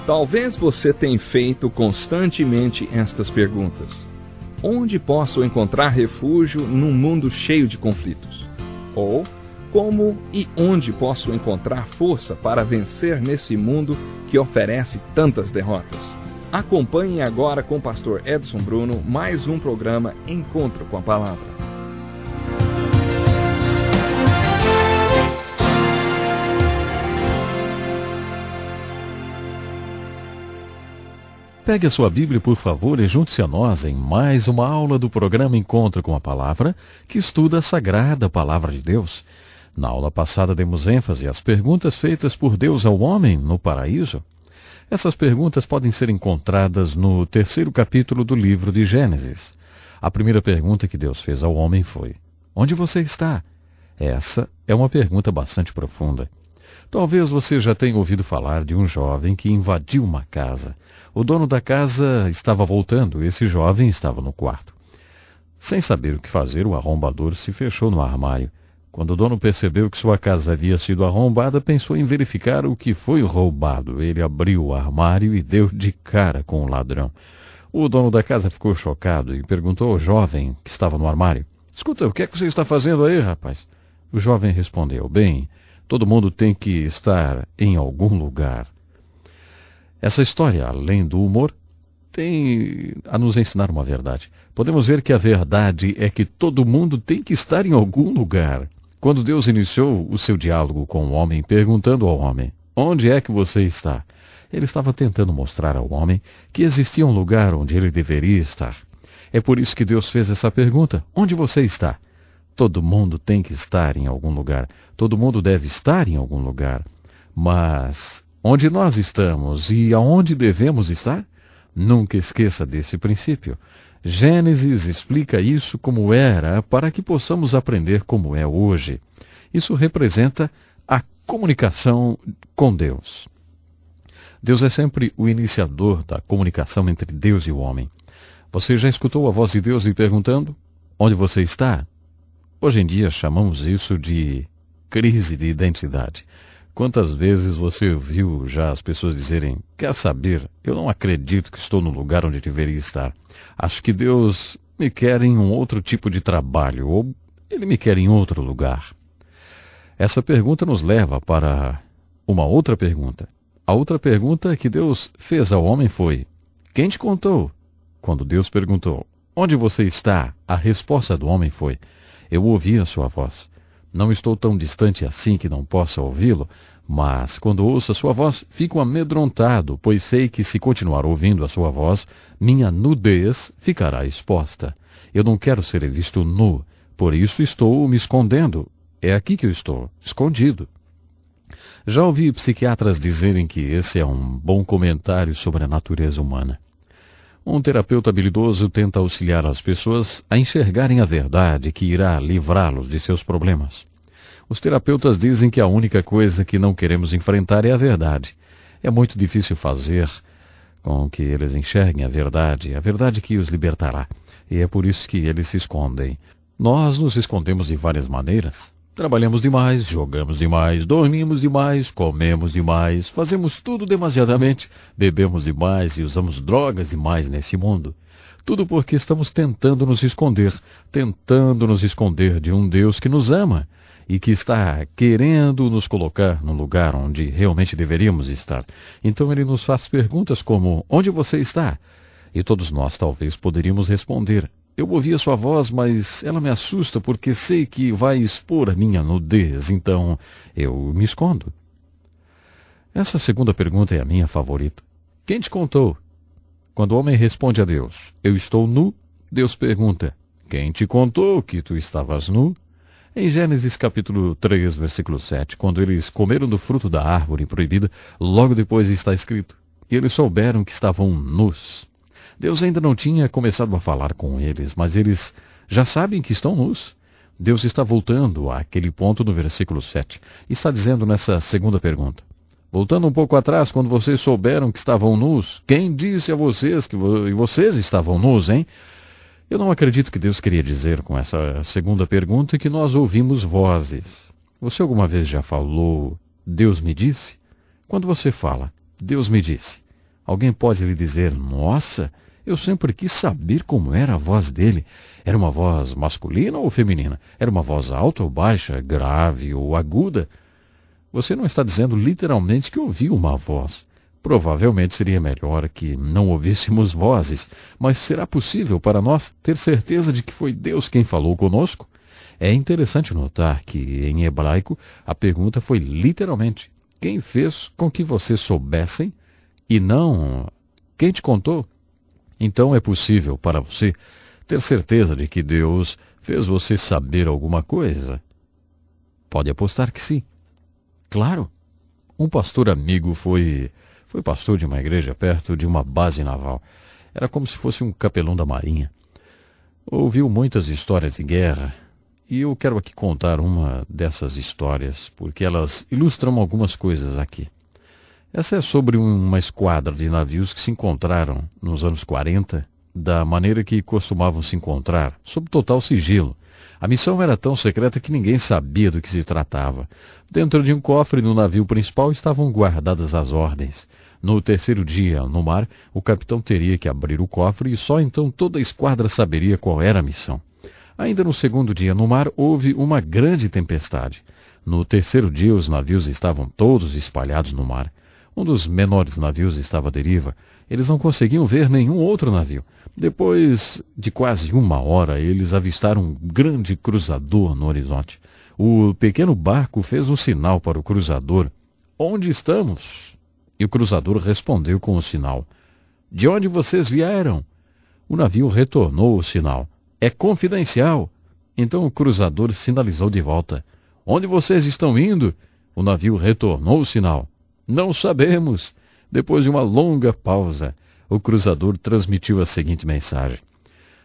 Talvez você tenha feito constantemente estas perguntas. Onde posso encontrar refúgio num mundo cheio de conflitos? Ou, como e onde posso encontrar força para vencer nesse mundo que oferece tantas derrotas? Acompanhe agora com o pastor Edson Bruno mais um programa Encontro com a Palavra. Pegue a sua Bíblia, por favor, e junte-se a nós em mais uma aula do programa Encontro com a Palavra, que estuda a Sagrada Palavra de Deus. Na aula passada demos ênfase às perguntas feitas por Deus ao homem no paraíso. Essas perguntas podem ser encontradas no 3º capítulo do livro de Gênesis. A primeira pergunta que Deus fez ao homem foi: onde você está? Essa é uma pergunta bastante profunda. Talvez você já tenha ouvido falar de um jovem que invadiu uma casa. O dono da casa estava voltando e esse jovem estava no quarto. Sem saber o que fazer, o arrombador se fechou no armário. Quando o dono percebeu que sua casa havia sido arrombada, pensou em verificar o que foi roubado. Ele abriu o armário e deu de cara com o ladrão. O dono da casa ficou chocado e perguntou ao jovem que estava no armário: escuta, o que é que você está fazendo aí, rapaz? O jovem respondeu: bem, todo mundo tem que estar em algum lugar. Essa história, além do humor, tem a nos ensinar uma verdade. Podemos ver que a verdade é que todo mundo tem que estar em algum lugar. Quando Deus iniciou o seu diálogo com o homem, perguntando ao homem: onde é que você está? Ele estava tentando mostrar ao homem que existia um lugar onde ele deveria estar. É por isso que Deus fez essa pergunta: onde você está? Todo mundo tem que estar em algum lugar. Todo mundo deve estar em algum lugar. Mas onde nós estamos e aonde devemos estar? Nunca esqueça desse princípio. Gênesis explica isso como era para que possamos aprender como é hoje. Isso representa a comunicação com Deus. Deus é sempre o iniciador da comunicação entre Deus e o homem. Você já escutou a voz de Deus lhe perguntando: onde você está? Hoje em dia chamamos isso de crise de identidade. Quantas vezes você ouviu já as pessoas dizerem: quer saber, eu não acredito que estou no lugar onde deveria estar. Acho que Deus me quer em um outro tipo de trabalho, ou Ele me quer em outro lugar. Essa pergunta nos leva para uma outra pergunta. A outra pergunta que Deus fez ao homem foi: quem te contou? Quando Deus perguntou: onde você está? A resposta do homem foi: eu ouvi a sua voz. Não estou tão distante assim que não possa ouvi-lo, mas quando ouço a sua voz, fico amedrontado, pois sei que se continuar ouvindo a sua voz, minha nudez ficará exposta. Eu não quero ser visto nu, por isso estou me escondendo. É aqui que eu estou, escondido. Já ouvi psiquiatras dizerem que esse é um bom comentário sobre a natureza humana. Um terapeuta habilidoso tenta auxiliar as pessoas a enxergarem a verdade que irá livrá-los de seus problemas. Os terapeutas dizem que a única coisa que não queremos enfrentar é a verdade. É muito difícil fazer com que eles enxerguem a verdade que os libertará. E é por isso que eles se escondem. Nós nos escondemos de várias maneiras. Trabalhamos demais, jogamos demais, dormimos demais, comemos demais, fazemos tudo demasiadamente, bebemos demais e usamos drogas demais nesse mundo. Tudo porque estamos tentando nos esconder de um Deus que nos ama e que está querendo nos colocar no lugar onde realmente deveríamos estar. Então ele nos faz perguntas como: onde você está? E todos nós talvez poderíamos responder: eu ouvi a sua voz, mas ela me assusta porque sei que vai expor a minha nudez, então eu me escondo. Essa segunda pergunta é a minha favorita. Quem te contou? Quando o homem responde a Deus: eu estou nu, Deus pergunta: quem te contou que tu estavas nu? Em Gênesis capítulo 3, versículo 7, quando eles comeram do fruto da árvore proibida, logo depois está escrito: e eles souberam que estavam nus. Deus ainda não tinha começado a falar com eles, mas eles já sabem que estão nus. Deus está voltando àquele ponto no versículo 7. E está dizendo nessa segunda pergunta: voltando um pouco atrás, quando vocês souberam que estavam nus, quem disse a vocês que vocês estavam nus, hein? Eu não acredito que Deus queria dizer com essa segunda pergunta que nós ouvimos vozes. Você alguma vez já falou: Deus me disse? Quando você fala: Deus me disse, Alguém pode lhe dizer: nossa, eu sempre quis saber como era a voz dele. Era uma voz masculina ou feminina? Era uma voz alta ou baixa, grave ou aguda? Você não está dizendo literalmente que ouviu uma voz. Provavelmente seria melhor que não ouvíssemos vozes, mas será possível para nós ter certeza de que foi Deus quem falou conosco? É interessante notar que, em hebraico, a pergunta foi literalmente: quem fez com que vocês soubessem? E não: quem te contou? Então é possível para você ter certeza de que Deus fez você saber alguma coisa? Pode apostar que sim. Claro. Um pastor amigo foi pastor de uma igreja perto de uma base naval. Era como se fosse um capelão da marinha. Ouviu muitas histórias de guerra, e eu quero aqui contar uma dessas histórias, porque elas ilustram algumas coisas aqui. Essa é sobre uma esquadra de navios que se encontraram nos anos 40, da maneira que costumavam se encontrar, sob total sigilo. A missão era tão secreta que ninguém sabia do que se tratava. Dentro de um cofre no navio principal estavam guardadas as ordens. No terceiro dia, no mar, o capitão teria que abrir o cofre e só então toda a esquadra saberia qual era a missão. Ainda no segundo dia no mar, houve uma grande tempestade. No terceiro dia, os navios estavam todos espalhados no mar. Um dos menores navios estava à deriva. Eles não conseguiam ver nenhum outro navio. Depois de quase uma hora, eles avistaram um grande cruzador no horizonte. O pequeno barco fez um sinal para o cruzador: onde estamos? E o cruzador respondeu com o sinal: de onde vocês vieram? O navio retornou o sinal: é confidencial. Então o cruzador sinalizou de volta: onde vocês estão indo? O navio retornou o sinal: não sabemos. Depois de uma longa pausa, o cruzador transmitiu a seguinte mensagem: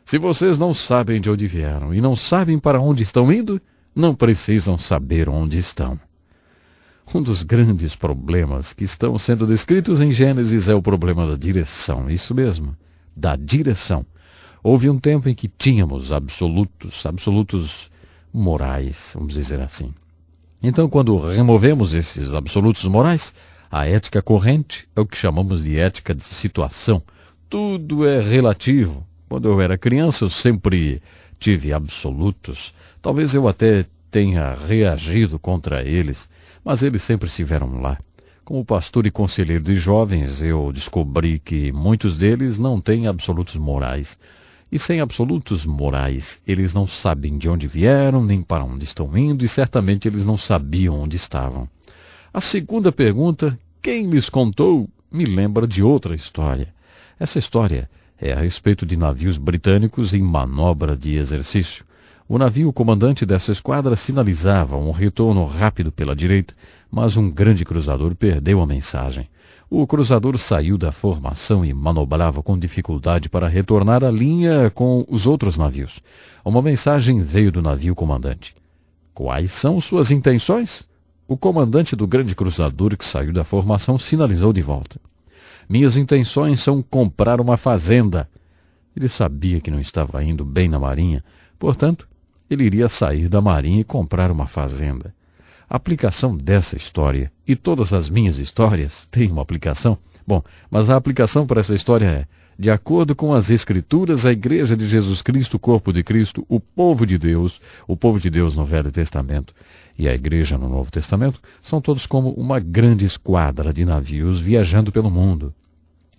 se vocês não sabem de onde vieram e não sabem para onde estão indo, não precisam saber onde estão. Um dos grandes problemas que estão sendo descritos em Gênesis é o problema da direção. Isso mesmo, da direção. Houve um tempo em que tínhamos absolutos morais, vamos dizer assim. Então, quando removemos esses absolutos morais, a ética corrente é o que chamamos de ética de situação. Tudo é relativo. Quando eu era criança, eu sempre tive absolutos. Talvez eu até tenha reagido contra eles, mas eles sempre estiveram lá. Como pastor e conselheiro de jovens, eu descobri que muitos deles não têm absolutos morais. E sem absolutos morais, eles não sabem de onde vieram, nem para onde estão indo, e certamente eles não sabiam onde estavam. A segunda pergunta, quem lhes contou, me lembra de outra história. Essa história é a respeito de navios britânicos em manobra de exercício. O navio comandante dessa esquadra sinalizava um retorno rápido pela direita, mas um grande cruzador perdeu a mensagem. O cruzador saiu da formação e manobrava com dificuldade para retornar à linha com os outros navios. Uma mensagem veio do navio comandante: quais são suas intenções? O comandante do grande cruzador que saiu da formação sinalizou de volta: minhas intenções são comprar uma fazenda. Ele sabia que não estava indo bem na marinha, portanto, ele iria sair da marinha e comprar uma fazenda. A aplicação dessa história, e todas as minhas histórias têm uma aplicação. Bom, mas a aplicação para essa história é: de acordo com as Escrituras, a Igreja de Jesus Cristo, o corpo de Cristo, o povo de Deus no Velho Testamento e a Igreja no Novo Testamento, são todos como uma grande esquadra de navios viajando pelo mundo.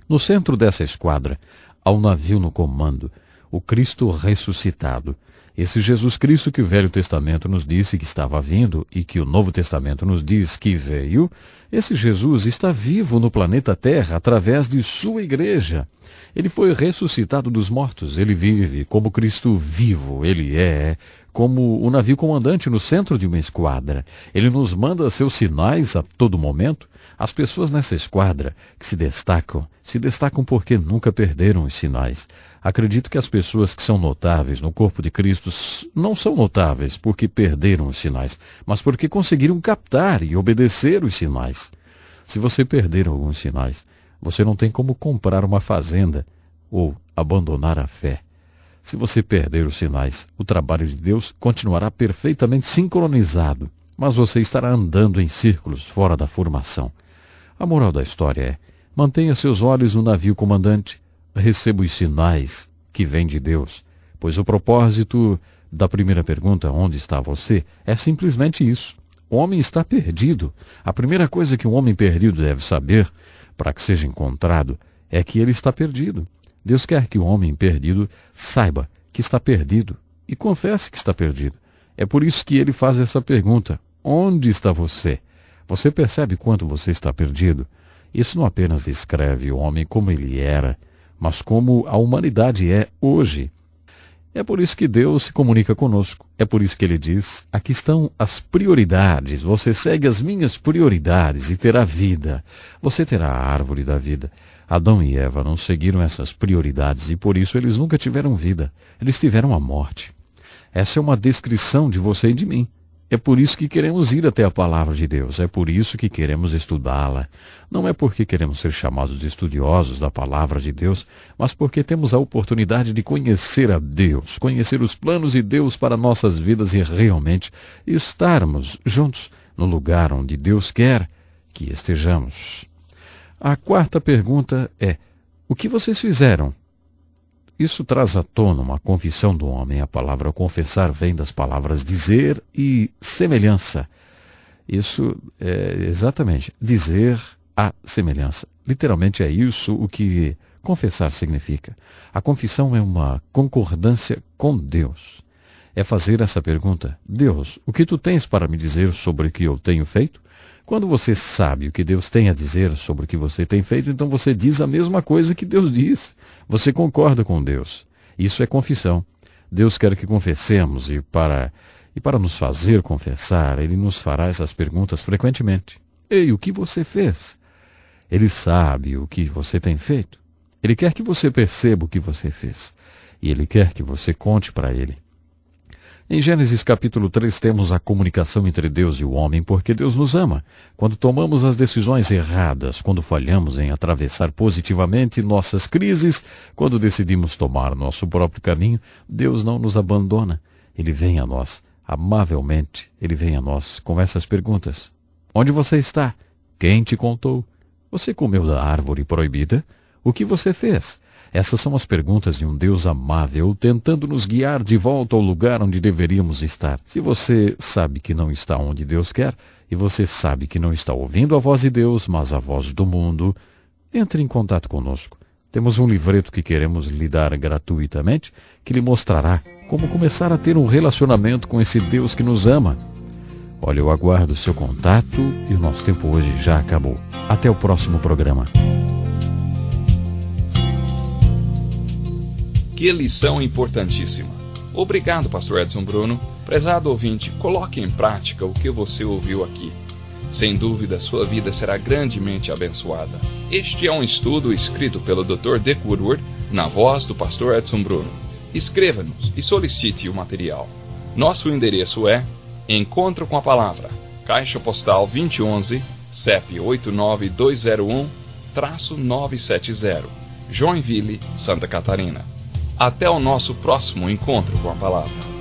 No centro dessa esquadra, há um navio no comando, o Cristo ressuscitado. Esse Jesus Cristo que o Velho Testamento nos disse que estava vindo e que o Novo Testamento nos diz que veio, esse Jesus está vivo no planeta Terra através de sua igreja. Ele foi ressuscitado dos mortos, ele vive como Cristo vivo, ele é como o navio comandante no centro de uma esquadra. Ele nos manda seus sinais a todo momento. As pessoas nessa esquadra que se destacam porque nunca perderam os sinais. Acredito que as pessoas que são notáveis no corpo de Cristo não são notáveis porque perderam os sinais, mas porque conseguiram captar e obedecer os sinais. Se você perder alguns sinais, você não tem como comprar uma fazenda ou abandonar a fé. Se você perder os sinais, o trabalho de Deus continuará perfeitamente sincronizado, mas você estará andando em círculos fora da formação. A moral da história é: Mantenha seus olhos no navio, comandante. Receba os sinais que vêm de Deus, pois o propósito da primeira pergunta, onde está você, é simplesmente isso. O homem está perdido. A primeira coisa que um homem perdido deve saber, para que seja encontrado, é que ele está perdido. Deus quer que o homem perdido saiba que está perdido e confesse que está perdido. É por isso que ele faz essa pergunta: onde está você? Você percebe quanto você está perdido? Isso não apenas descreve o homem como ele era, mas como a humanidade é hoje. É por isso que Deus se comunica conosco. É por isso que ele diz: aqui estão as prioridades. Você segue as minhas prioridades e terá vida. Você terá a árvore da vida. Adão e Eva não seguiram essas prioridades e por isso eles nunca tiveram vida. Eles tiveram a morte. Essa é uma descrição de você e de mim. É por isso que queremos ir até a palavra de Deus. É por isso que queremos estudá-la. Não é porque queremos ser chamados de estudiosos da palavra de Deus, mas porque temos a oportunidade de conhecer a Deus, conhecer os planos de Deus para nossas vidas e realmente estarmos juntos no lugar onde Deus quer que estejamos. A quarta pergunta é: o que vocês fizeram? Isso traz à tona uma confissão do homem. A palavra confessar vem das palavras dizer e semelhança. Isso é exatamente dizer a semelhança. Literalmente é isso o que confessar significa. A confissão é uma concordância com Deus. É fazer essa pergunta: Deus, o que tu tens para me dizer sobre o que eu tenho feito? Quando você sabe o que Deus tem a dizer sobre o que você tem feito, então você diz a mesma coisa que Deus diz. Você concorda com Deus. Isso é confissão. Deus quer que confessemos e para nos fazer confessar, Ele nos fará essas perguntas frequentemente. Ei, o que você fez? Ele sabe o que você tem feito. Ele quer que você perceba o que você fez. E Ele quer que você conte para Ele. Em Gênesis capítulo 3 temos a comunicação entre Deus e o homem, porque Deus nos ama. Quando tomamos as decisões erradas, quando falhamos em atravessar positivamente nossas crises, quando decidimos tomar nosso próprio caminho, Deus não nos abandona. Ele vem a nós, amavelmente, Ele vem a nós com essas perguntas: onde você está? Quem te contou? Você comeu da árvore proibida? O que você fez? Essas são as perguntas de um Deus amável tentando nos guiar de volta ao lugar onde deveríamos estar. Se você sabe que não está onde Deus quer, e você sabe que não está ouvindo a voz de Deus, mas a voz do mundo, entre em contato conosco. Temos um livreto que queremos lhe dar gratuitamente, que lhe mostrará como começar a ter um relacionamento com esse Deus que nos ama. Olha, eu aguardo o seu contato e o nosso tempo hoje já acabou. Até o próximo programa. Que lição importantíssima. Obrigado, pastor Edson Bruno. Prezado ouvinte, coloque em prática o que você ouviu aqui. Sem dúvida, sua vida será grandemente abençoada. Este é um estudo escrito pelo Dr. Dick Woodward, na voz do pastor Edson Bruno. Escreva-nos e solicite o material. Nosso endereço é Encontro com a Palavra, Caixa Postal 2011, CEP 89201-970, Joinville, Santa Catarina. Até o nosso próximo encontro com a Palavra.